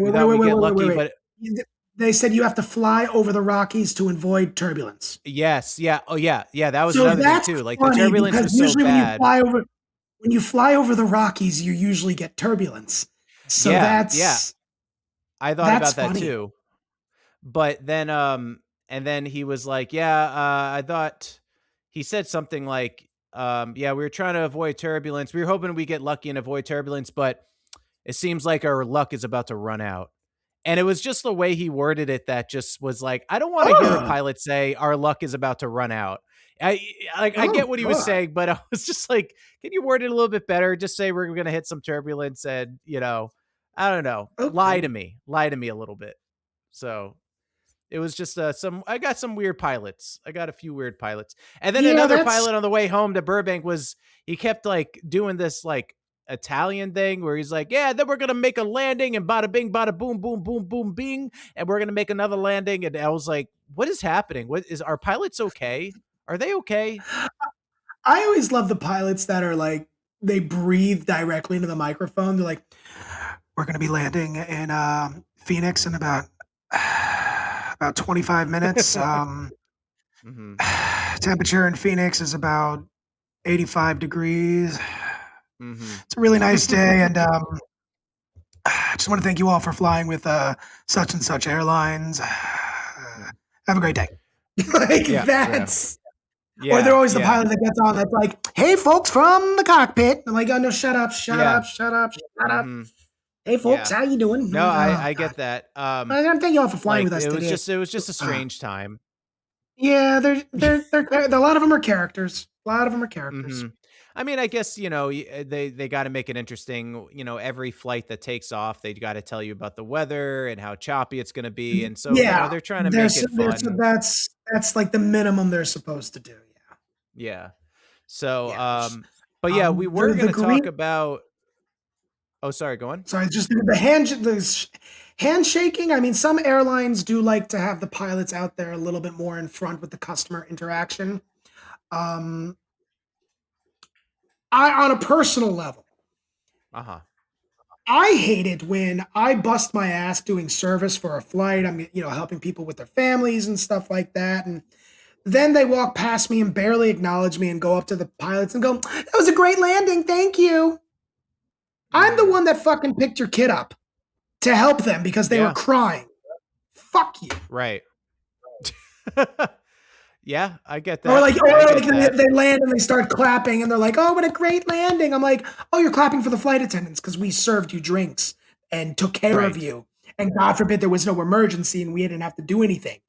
A: wait,
B: thought
A: wait,
B: we'd
A: wait,
B: get
A: wait, wait, wait,
B: lucky,
A: wait.
B: but
A: They said you have to fly over the Rockies to avoid turbulence.
B: yes. Yeah. Oh yeah. Yeah. That was
A: So
B: another thing
A: that's
B: too. Like the
A: funny
B: turbulence
A: because
B: was so
A: usually
B: bad.
A: when you fly over the Rockies, you usually get turbulence. So
B: Yeah. Yeah. I thought
A: that's
B: about that
A: funny.
B: too. But then, and then he was like, yeah, I thought he said something like, yeah, we were trying to avoid turbulence. We were hoping we get lucky and avoid turbulence, but it seems like our luck is about to run out. And it was just the way he worded it that just was like, I don't want to hear a
A: Oh,
B: pilot say our luck is about to run out. I
A: oh
B: get what he was
A: God.
B: saying, but I was just like, can you word it a little bit better? Just say we're going to hit some turbulence and, I don't know,
A: Okay.
B: lie to me a little bit. So it was just I got some weird pilots. I got a few weird pilots. And then
A: Yeah,
B: another
A: that's
B: pilot on the way home to Burbank he kept like doing this like Italian thing where he's like, yeah, then we're going to make a landing and bada bing, bada boom, boom, boom, boom, bing. And we're going to make another landing. And I was like, what is happening? Are pilots okay? Are they okay?
A: I always love the pilots that are like they breathe directly into the microphone. They're like, we're going to be landing in Phoenix in about 25 minutes.
B: Mm-hmm.
A: Temperature in Phoenix is about 85 degrees.
B: Mm-hmm.
A: It's a really nice day, and I just want to thank you all for flying with such and such airlines. Have a great day. Like
B: Yeah,
A: that's.
B: Yeah.
A: Or they're always the pilot that gets on that's like, hey, folks from the cockpit. I'm like, oh, no, shut up, shut
B: Yeah.
A: up, shut up, shut up.
B: Mm-hmm.
A: Hey, folks,
B: Yeah.
A: how you doing?
B: No,
A: Like, oh,
B: I
A: God.
B: get that.
A: I want to thank you all for flying
B: Like
A: with us
B: it
A: today.
B: was just a strange time.
A: Yeah, they're a lot of them are characters. A lot of them are characters.
B: Mm-hmm. I mean, I guess, they got to make it interesting. Every flight that takes off, they got to tell you about the weather and how choppy it's going to be. And so,
A: Yeah,
B: they're trying to make it fun.
A: that's like the minimum they're supposed to do.
B: Yeah. So,
A: Yeah.
B: but yeah, we were going to
A: green.
B: talk about, oh, sorry, go on.
A: Sorry, just the handshaking. I mean, some airlines do like to have the pilots out there a little bit more in front with the customer interaction. On a personal level,
B: Uh-huh.
A: I hate it when I bust my ass doing service for a flight. I'm, helping people with their families and stuff like that. And then they walk past me and barely acknowledge me and go up to the pilots and go, that was a great landing. Thank you. I'm the one that fucking picked your kid up to help them because they were crying. Fuck you.
B: Right. Yeah, I get that.
A: Or they land and they start clapping and they're like, oh, what a great landing. I'm like, oh, you're clapping for the flight attendants because we served you drinks and took care of you. And God forbid there was no emergency and we didn't have to do anything.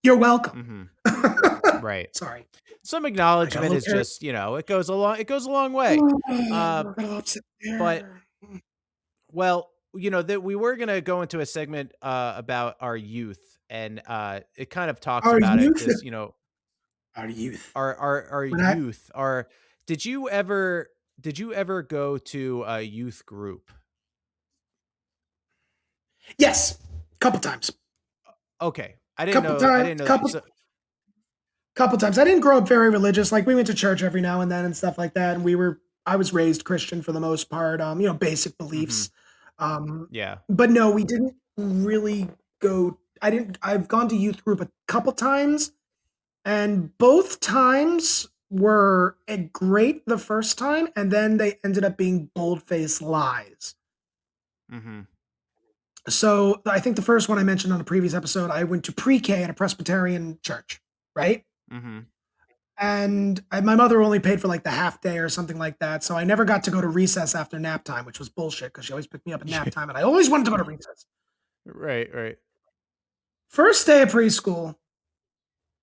A: You're welcome.
B: Mm-hmm. Right.
A: Sorry.
B: Some acknowledgement is just, it goes a long way. But well, that we were going to go into a segment about our youth and it kind of talks about it because,
A: our youth.
B: Our youth are. Did you ever go to a youth group?
A: Yes, a couple times.
B: Okay, I didn't know.
A: Couple times. I didn't grow up very religious. Like we went to church every now and then and stuff like that. And I was raised Christian for the most part. Basic beliefs.
B: Mm-hmm. Yeah.
A: But no, we didn't really go. I've gone to youth group a couple times. And both times were great the first time, and then they ended up being bold-faced lies.
B: Mm-hmm.
A: So I think the first one I mentioned on a previous episode, I went to pre-K at a Presbyterian church, right?
B: Mm-hmm.
A: And my mother only paid for like the half day or something like that, so I never got to go to recess after nap time, which was bullshit because she always picked me up at nap time, and I always wanted to go to recess.
B: Right.
A: First day of preschool.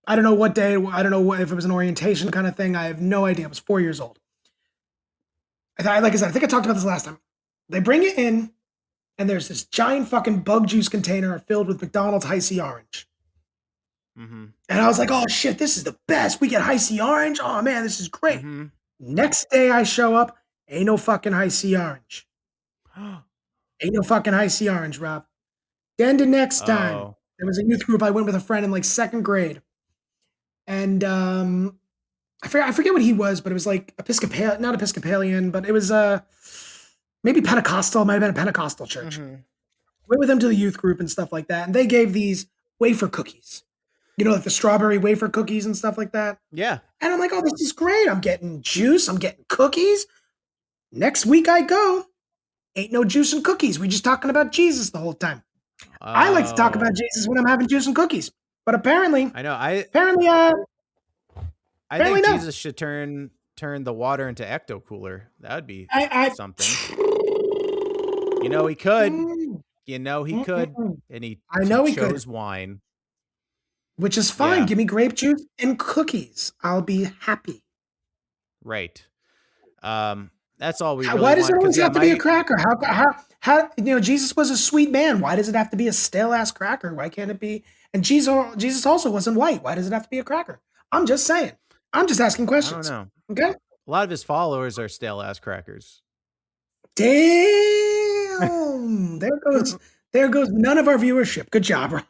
A: I don't know what day. I don't know if it was an orientation kind of thing. I have no idea. I was 4 years old. Like I said, I think I talked about this last time. They bring it in, and there's this giant fucking bug juice container filled with McDonald's High C Orange.
B: Mm-hmm.
A: And I was like, oh shit, this is the best. We get High C Orange. Oh man, this is great.
B: Mm-hmm.
A: Next day I show up, ain't no fucking High C Orange. Ain't no fucking High C Orange, Rob. Then the next time,
B: Oh.
A: there was a youth group I went with a friend in like second grade, and I forget what he was, but it was like Episcopal, not Episcopalian, but it was maybe Pentecostal. Might have been a Pentecostal church.
B: Mhm.
A: Went with them to the youth group and stuff like that, and they gave these wafer cookies. You know, like the strawberry wafer cookies and stuff like that.
B: Yeah.
A: And I'm like, oh, this is great. I'm getting juice. I'm getting cookies. Next week I go. Ain't no juice and cookies. We just talking about Jesus the whole time. I like to talk about
B: Oh.
A: Jesus when I'm having juice and cookies. But apparently,
B: I know.
A: apparently,
B: I
A: apparently
B: think
A: no.
B: Jesus should turn the water into ecto cooler. That would be
A: I
B: something. You know he could.
A: Mm,
B: You know he could,
A: mm-mm.
B: and he
A: I know he could,
B: chose wine.
A: which is fine.
B: Yeah,
A: Give me grape juice and cookies. I'll be happy.
B: right. That's all we
A: Why
B: really
A: does it
B: want.
A: always
B: Because
A: have to be a cracker? How, Jesus was a sweet man. Why does it have to be a stale ass cracker? Why can't it be? And Jesus also wasn't white. Why does it have to be a cracker? I'm just saying. I'm just asking
B: I don't
A: questions.
B: know.
A: Okay.
B: A lot of his followers are stale ass crackers.
A: Damn. There goes none of our viewership. Good job, bro.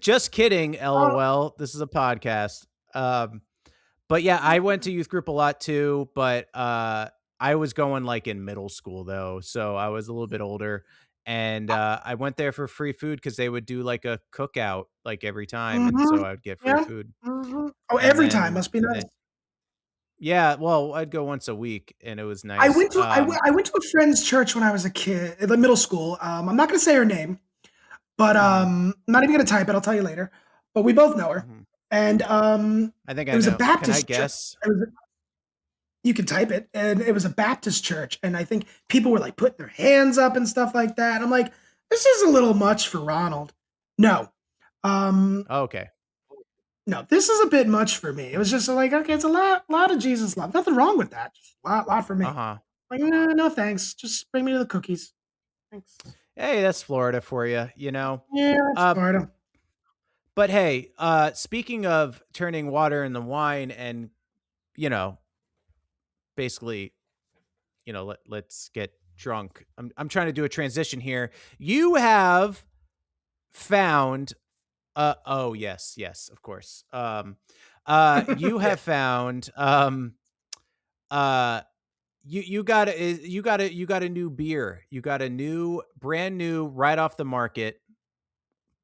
B: Just kidding,
A: Oh,
B: LOL. This is a podcast. But yeah, I went to youth group a lot too, but I was going like in middle school though, so I was a little bit older, and I went there for free food because they would do like a cookout like every time, and so
A: mhm.
B: I would get free
A: Yeah.
B: food.
A: Oh,
B: And
A: every time must be
B: and
A: nice.
B: then yeah, well, I'd go once a week, and it was
A: I
B: nice.
A: went to I went to a friend's church when I was a kid, in the middle school. I'm not gonna say her name, but
B: Mhm,
A: I'm not even gonna type it. I'll tell you later. But we both know her,
B: mhm.
A: and
B: I think
A: it
B: I
A: was a
B: know. Can I
A: Baptist church.
B: guess?
A: You can type it, and it was a Baptist church, and I think people were like putting their hands up and stuff like that. I'm like, this is a little much for Ronald. No, um,
B: Okay.
A: no, this is a bit much for me. It was just like, okay, it's a lot of Jesus love. Nothing wrong with that. Just lot for me.
B: Uh-huh.
A: Like, no, thanks. Just bring me to the cookies. Thanks.
B: Hey, that's Florida for you, you know.
A: Yeah, that's
B: Uh,
A: Florida.
B: but hey, speaking of turning water into wine and, you know, basically, let's get drunk. I'm trying to do a transition here. You have found oh yes, of course. You
A: Yeah.
B: have found uh you got a new beer. You got a new brand new right off the market.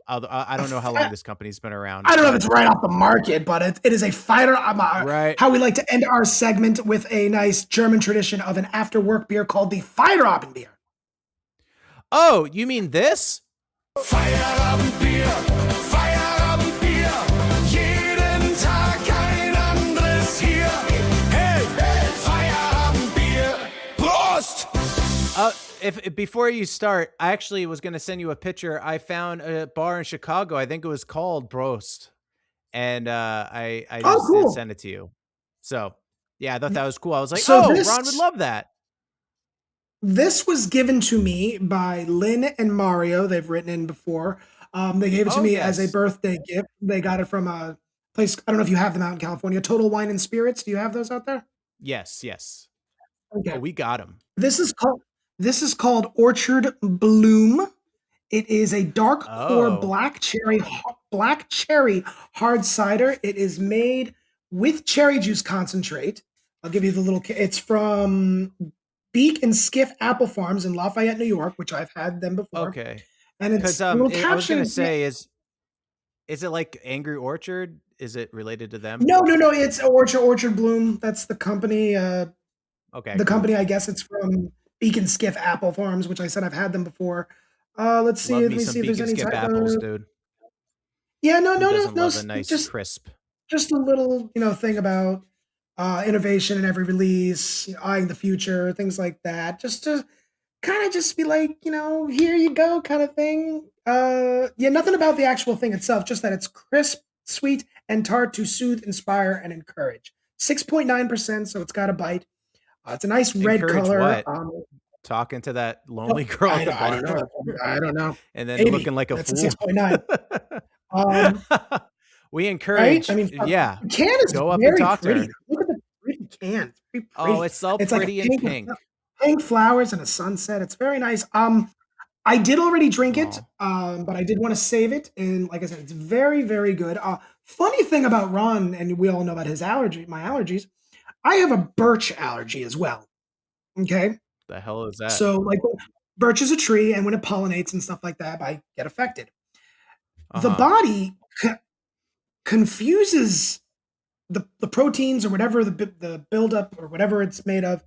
B: I don't know how long this company's been around,
A: I don't know if
B: but
A: it's right off the market, but it is a fighter.
B: right.
A: How we like to end our segment with a nice German tradition of an after work beer called the Feierabend beer.
B: Oh, you mean this?
D: Feierabendbier, Feierabendbier, jeden Tag ein anderes hier. Hey, Feierabendbier, Prost!
B: If before you start, I actually was going to send you a picture. I found a bar in Chicago. I think it was called Brost, and I
A: Oh,
B: just did
A: cool.
B: send it to you. So yeah, I thought that was cool. I was like,
A: So
B: oh, Ron would love that.
A: this was given to me by Lynn and Mario. They've written in before. They gave it to
B: Oh
A: me as a
B: yes,
A: birthday gift. They got it from a place. I don't know if you have them out in California. Total Wine and Spirits. Do you have those out there?
B: yes. Oh,
A: Okay.
B: we got him.
A: This is called this is called Orchard Bloom. It is a dark core
B: Oh,
A: black cherry hard cider. It is made with cherry juice concentrate. I'll give you the little. It's from Beak and Skiff Apple Farms in Lafayette, New York, which I've had them before.
B: okay.
A: And
B: Because
A: it's a little
B: I was
A: caption.
B: gonna say, is it like Angry Orchard? Is it related to them?
A: No. It's Orchard Bloom. That's the company.
B: Okay,
A: The
B: cool.
A: company, I guess it's from Beak and Skiff Apple Farms, which I said I've had them before. Let's see.
B: Love
A: Let
B: me
A: me
B: some
A: see if there's
B: Beacon
A: any
B: Skip
A: type
B: apples,
A: of.
B: dude.
A: Yeah,
B: Who doesn't
A: no.
B: love a nice crisp?
A: Just a little, thing about innovation in every release, eyeing the future, things like that. Just to kind of just be like, here you go, kind of thing. Yeah, nothing about the actual thing itself, just that it's crisp, sweet, and tart to soothe, inspire, and encourage. 6.9%, so it's got a bite. It's a nice red
B: Encourage
A: color.
B: what? Talking to that lonely girl at the
A: I don't know.
B: bar
A: I don't know.
B: and then
A: Maybe
B: looking like a
A: that's a
B: fool.
A: 6.9. Um,
B: We
A: right? I
B: encourage,
A: mean,
B: yeah,
A: the can is
B: go up and
A: very
B: talk to
A: pretty.
B: her.
A: Look at the pretty can. It's very
B: Oh,
A: pretty.
B: it's all
A: It's like a
B: pretty and
A: pink with
B: pink.
A: pink flowers and a sunset. It's very nice. I did already drink it,
B: Oh.
A: but I did want to save it. And like I said, it's very, very good. Funny thing about Ron, and we all know about his my allergies. I have a birch allergy as well. Okay.
B: The hell is that?
A: So like birch is a tree, and when it pollinates and stuff like that, I get affected. The
B: Uh-huh.
A: body confuses the proteins or whatever the buildup or whatever it's made of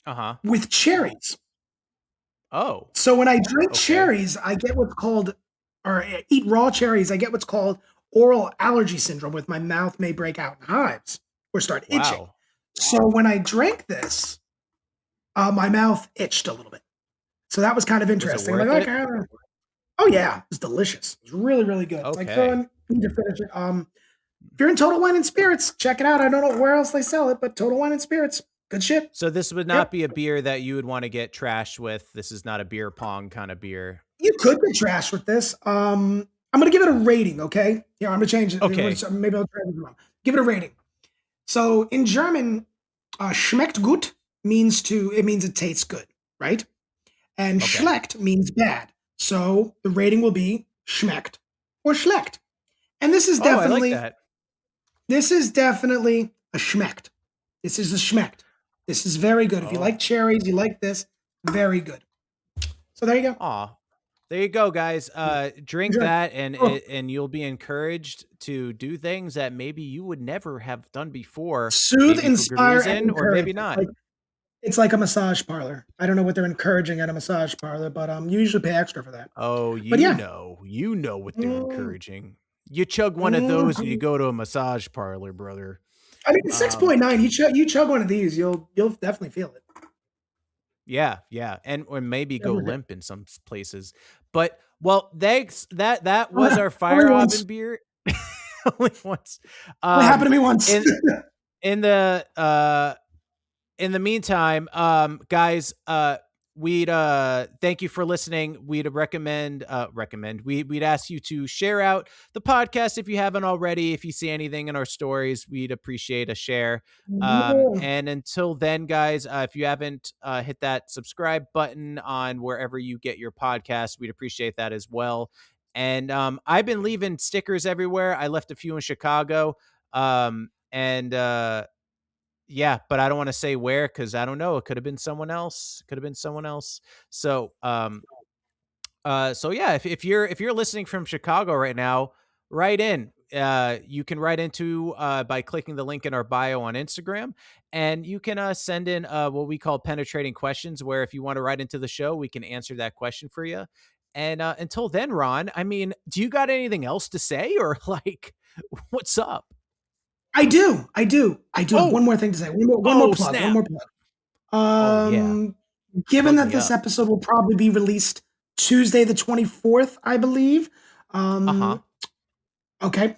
B: Uh-huh.
A: with cherries.
B: Oh.
A: So when I drink
B: Okay.
A: cherries, I get what's called, or eat raw cherries, I get what's called oral allergy syndrome, with my mouth may break out in hives or start itching.
B: Wow.
A: So when I drank this, my mouth itched a little bit. So that was kind of
B: Was it
A: interesting. I'm
B: worth
A: like,
B: it?
A: okay. Oh yeah, it was delicious. It was really, really good. Like
B: Okay.
A: need to finish it. If you're in Total Wine and Spirits, check it out. I don't know where else they sell it, but Total Wine and Spirits, good shit.
B: So this would not
A: Yep.
B: be a beer that you would want to get trashed with. This is not a beer pong kind of beer.
A: You could get trash with this. I'm gonna give it a rating, okay? Yeah, I'm gonna change it.
B: Okay.
A: Maybe I'll try this wrong. Give it a rating. So in German, schmeckt gut means it tastes good, right? And
B: Okay.
A: schlecht means bad. So the rating will be schmeckt or schlecht. And this is
B: Oh, I like
A: definitely
B: that.
A: a schmeckt. This is a schmeckt. This is very good. If you
B: Oh.
A: like cherries, you like this, very good. So there you go.
B: Aw. There you go, guys. Drink
A: Enjoy.
B: that,
A: Oh,
B: and you'll be encouraged to do things that maybe you would never have done before.
A: soothe,
B: Maybe for good
A: inspire, and
B: reason, or
A: encourage.
B: maybe not.
A: It's like a massage parlor. I don't know what they're encouraging at a massage parlor, but you usually pay extra for that.
B: Oh,
A: But yeah.
B: you know what they're
A: Mm,
B: encouraging. You chug one of those and you
A: mhm.
B: go to a massage parlor, brother.
A: I mean, it's
B: Um,
A: 6.9. You chug one of these, you'll definitely feel it.
B: yeah, and or maybe go
A: Never good.
B: limp in some places. But well, thanks. That
A: Oh,
B: was
A: yeah.
B: our
A: Only
B: fire
A: once.
B: oven beer. Only once.
A: Only happened
B: Um,
A: to me once.
B: in in the in the meantime, guys, we'd thank you for listening. We'd recommend we'd ask you to share out the podcast if you haven't already. If you see anything in our stories, we'd appreciate a share.
A: Yeah.
B: And until then, guys, if you haven't hit that subscribe button on wherever you get your podcast, we'd appreciate that as well. And I've been leaving stickers everywhere. I left a few in Chicago. And yeah, but I don't want to say where because I don't know. It could have been someone else. Could have been someone else. So, so yeah, if you're listening from Chicago right now, write in. You can write into by clicking the link in our bio on Instagram, and you can send in what we call penetrating questions. Where if you want to write into the show, we can answer that question for you. And until then, Ron, I mean, do you got anything else to say, or like, what's up?
A: I do. I do have
B: Oh,
A: one more thing to say. One more
B: oh,
A: plug. One
B: snap!
A: more plug.
B: Oh yeah,
A: Given
B: plug
A: that
B: me
A: this
B: up.
A: episode will probably be released Tuesday the 24th, I believe.
B: Uh huh.
A: Okay.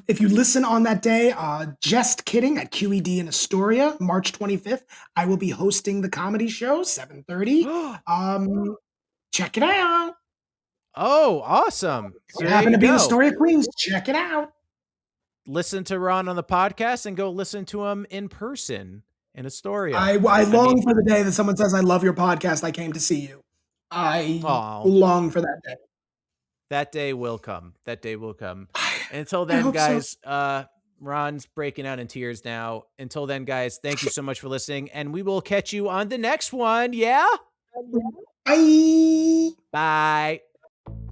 A: If you listen on that day, just kidding, at QED in Astoria, March 25th, I will be hosting the comedy show, 7:30. Check it out.
B: Oh, awesome. So
A: If you
B: there
A: happen
B: you
A: to be in
B: go.
A: Astoria, Queens, check it out.
B: Listen to Ron on the podcast and go listen to him in person in Astoria.
A: I
B: I
A: long
B: mean,
A: for the day that someone says, I love your podcast. I came to see you. I
B: oh,
A: long for that day.
B: that day will come. That day will come. Until
A: I
B: then,
A: hope so.
B: guys, Ron's breaking out in tears now. Until then, guys, thank you so much for listening, and we will catch you on the next one. Yeah?
A: Bye.
B: Bye.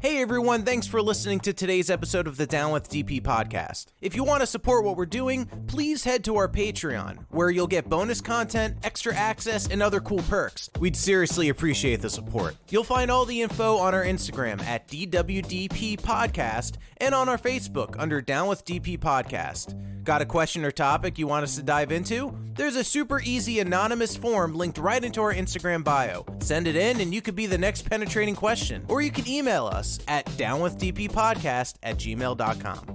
B: Hey everyone, thanks for listening to today's episode of the Down with DP podcast. If you want to support what we're doing, please head to our Patreon, where you'll get bonus content, extra access, and other cool perks. We'd seriously appreciate the support. You'll find all the info on our Instagram at DWDP Podcast and on our Facebook under Down with DP Podcast. Got a question or topic you want us to dive into? There's a super easy anonymous form linked right into our Instagram bio. Send it in and you could be the next penetrating question. Or you can email us at downwithdppodcast@gmail.com.